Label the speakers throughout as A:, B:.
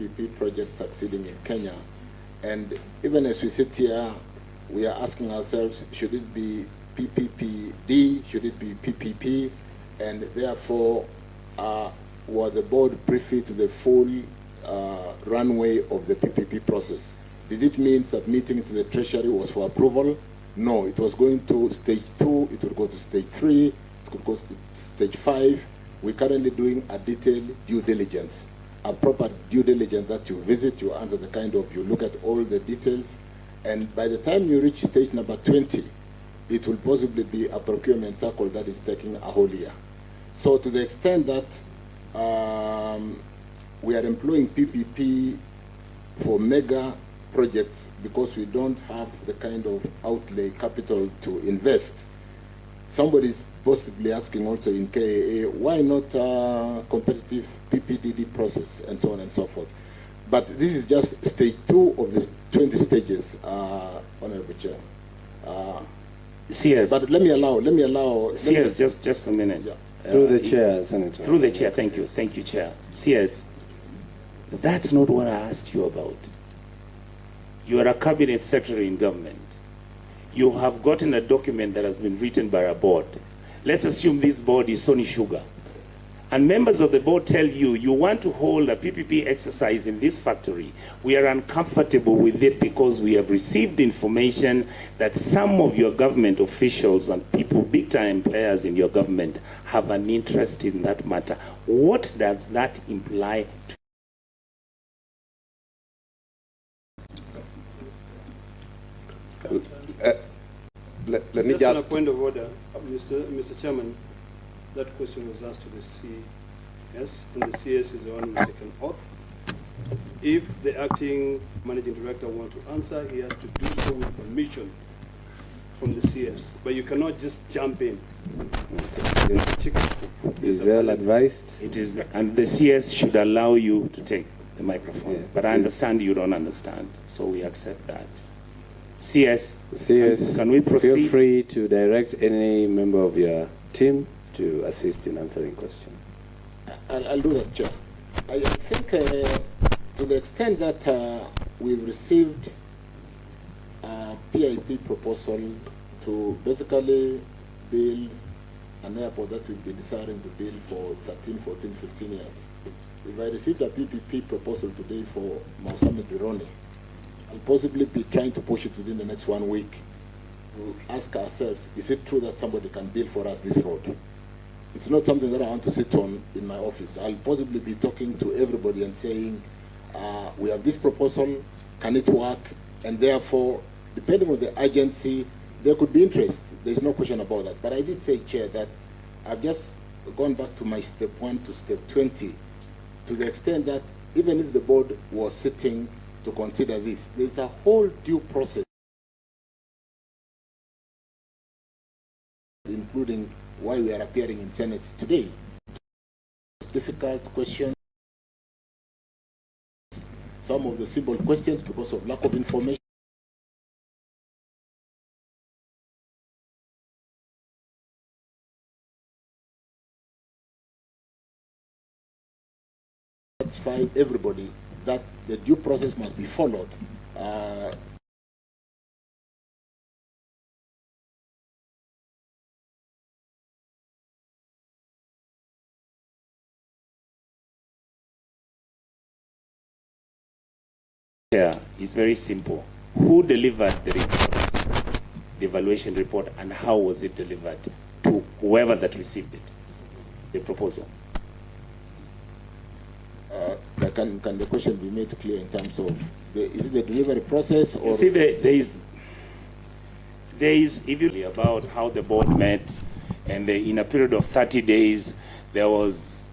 A: PPP project succeeding in Kenya. And even as we sit here, we are asking ourselves, should it be PPPD, should it be PPP? And therefore, was the board privy to the full runway of the PPP process? Did it mean submitting to the Treasury was for approval? No, it was going to stage 2, it would go to stage 3, it could go to stage 5. We're currently doing a detailed due diligence, a proper due diligence that you visit, you answer the kind of, you look at all the details, and by the time you reach stage number 20, it will possibly be a procurement cycle that is taking a whole year. So to the extent that we are employing PPP for mega projects because we don't have the kind of outlay capital to invest, somebody is possibly asking also in KAA, why not competitive PPDD process and so on and so forth. But this is just stage 2 of the 20 stages, Honorable Chair.
B: CS.
A: But let me allow.
B: CS, just a minute.
A: Yeah.
C: Through the chair, Senator.
B: Through the chair, thank you, Chair. CS, that's not what I asked you about. You are a cabinet secretary in government. You have gotten a document that has been written by a board. Let's assume this board is Sony Sugar. And members of the board tell you, you want to hold a PPP exercise in this factory. We are uncomfortable with it because we have received information that some of your government officials and people, big-time players in your government, have an interest in that matter. What does that imply?
C: Let me
D: just on a point of order, Mr. Chairman, that question was asked to the CS, and the CS is the one who has taken oath. If the acting managing director wants to answer, he has to do so with permission from the CS. But you cannot just jump in.
C: Is well advised?
B: It is, and the CS should allow you to take the microphone. Yeah. But I understand you don't understand, so we accept that. CS, can we proceed?
C: Feel free to direct any member of your team to assist in answering questions.
A: I'll do that, Chair. I think to the extent that we've received a PIP proposal to basically build an airport that we've been desiring to build for 13, 14, 15 years. If I received a PPP proposal today for Mohammed Bironi, I'll possibly be trying to push it within the next 1 week to ask ourselves, is it true that somebody can build for us this road? It's not something that I want to sit on in my office. I'll possibly be talking to everybody and saying, we have this proposal, can it work? And therefore, depending on the agency, there could be interest. There's no question about that. But I did say, Chair, that I've just gone back to my step 1 to step 20, to the extent that even if the board was sitting to consider this, there's a whole due process, including why we are appearing in Senate today. Difficult questions, some of the simple questions because of lack of information. Satisfy everybody that the due process must be followed.
B: Yeah, it's very simple. Who delivered the report, the evaluation report, and how was it delivered to whoever that received it, the proposal?
A: Can the question be made clear in terms of, is it the delivery process? Or
B: you see, there is even about how the board met, and in a period of 30 days, there was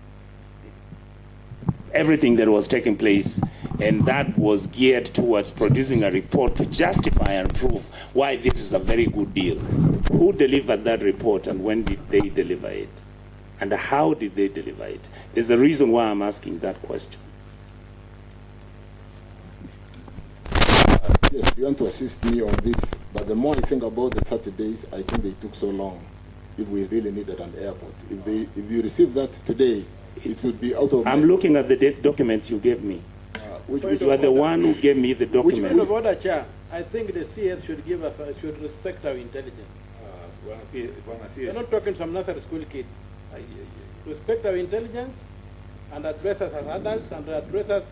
B: everything that was taking place, and that was geared towards producing a report to justify and prove why this is a very good deal. Who delivered that report, and when did they deliver it? And how did they deliver it? There's a reason why I'm asking that question.
A: Yes, you want to assist me on this, but the more I think about the 30 days, I think they took so long if we really needed an airport. If you receive that today, it would be out of...
B: I'm looking at the documents you gave me. You are the one who gave me the
E: Point of
B: document.
E: order, Chair. I think the CS should give us, should respect our intelligence. We're not talking some nursery school kids. Respect our intelligence and address us as adults and address us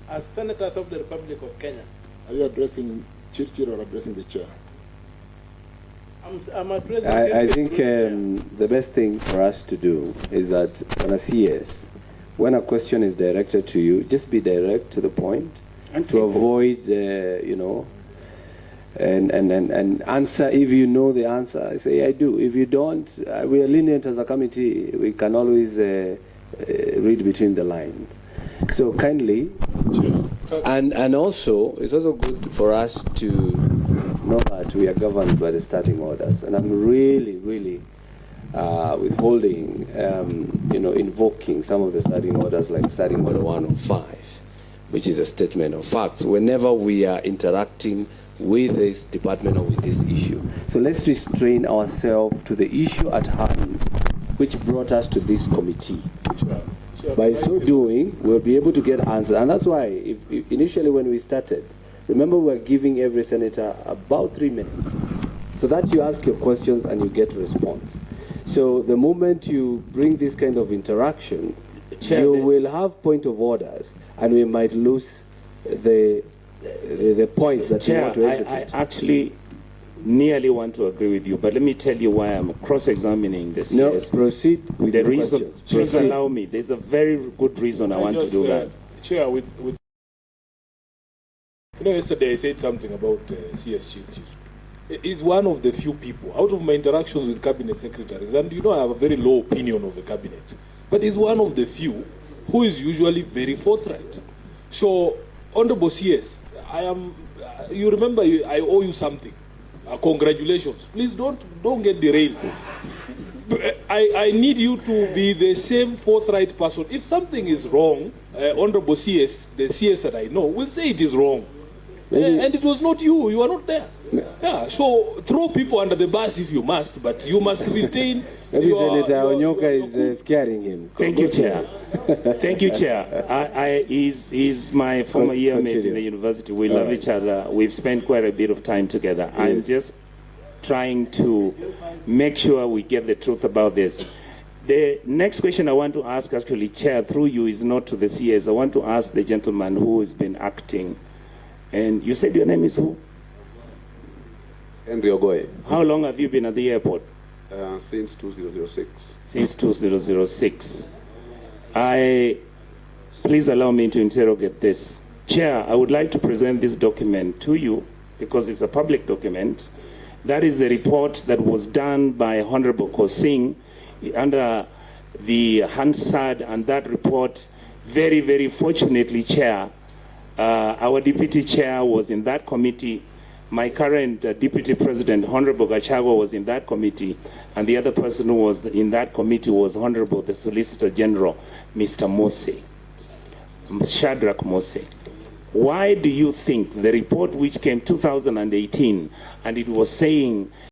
E: as senators of the Republic of Kenya.
A: Are you addressing Chirchir or addressing the chair?
E: I'm addressing
C: I
E: Chirchir
C: think
E: through the chair.
C: the best thing for us to do is that on a CS, when a question is directed to you, just be direct to the point
B: And
C: to
B: simple.
C: avoid, you know, and answer if you know the answer. I say, I do. If you don't, we are lenient as a committee. We can always read between the lines. So kindly, and also, it's also good for us to know that we are governed by the standing orders. And I'm really withholding, you know, invoking some of the standing orders like standing order 105, which is a statement of facts, whenever we are interacting with this department or with this issue. So let's restrain ourselves to the issue at hand, which brought us to this committee. By so doing, we'll be able to get answers. And that's why, if initially when we started, remember we were giving every senator about 3 minutes, so that you ask your questions and you get a response. So the moment you bring this kind of interaction, you will have point of orders, and we might lose the points that you
B: Chair,
C: want to
B: I
C: execute.
B: actually nearly want to agree with you, but let me tell you why I'm cross-examining the
C: No,
B: CS.
C: proceed with
B: The
C: the
B: reason,
C: questions.
B: please
C: Proceed.
B: allow me. There's a very good reason I want to do that.
F: Chair, with you know, yesterday I said something about CS Chirchir. He's one of the few people, out of my interactions with cabinet secretaries, and you know I have a very low opinion of the cabinet, but he's one of the few who is usually very forthright. So, Honorable CS, I am, you remember I owe you something. Congratulations. Please don't get derailed. I need you to be the same forthright person. If something is wrong, Honorable CS, the CS that I know, will say it is wrong. And it was not you. You are not there. Yeah. So throw people under the bus if you must, but you must retain.
C: Maybe Senator Onyoka is scaring him.
B: Thank you, Chair. Thank you, Chair. He's my former yearmate in the university. We love each other. We've spent quite a bit of time together. Yes. I'm just trying to make sure we get the truth about this. The next question I want to ask, actually, Chair, through you, is not to the CS. I want to ask the gentleman who has been acting. And you said your name is who?
G: Henry Ogoye.
B: How long have you been at the airport?
G: Since 2006.
B: Since 2006. Please allow me to interrogate this. Chair, I would like to present this document to you because it's a public document. That is the report that was done by Honorable Kosing under the Hansard, and that report, very, very fortunately, Chair, our deputy chair was in that committee. My current deputy president, Honorable Gachagua, was in that committee, and the other person who was in that committee was Honorable the Solicitor General, Mr. Mose, Shadrach Mose. Why do you think the report which came 2018, and it was saying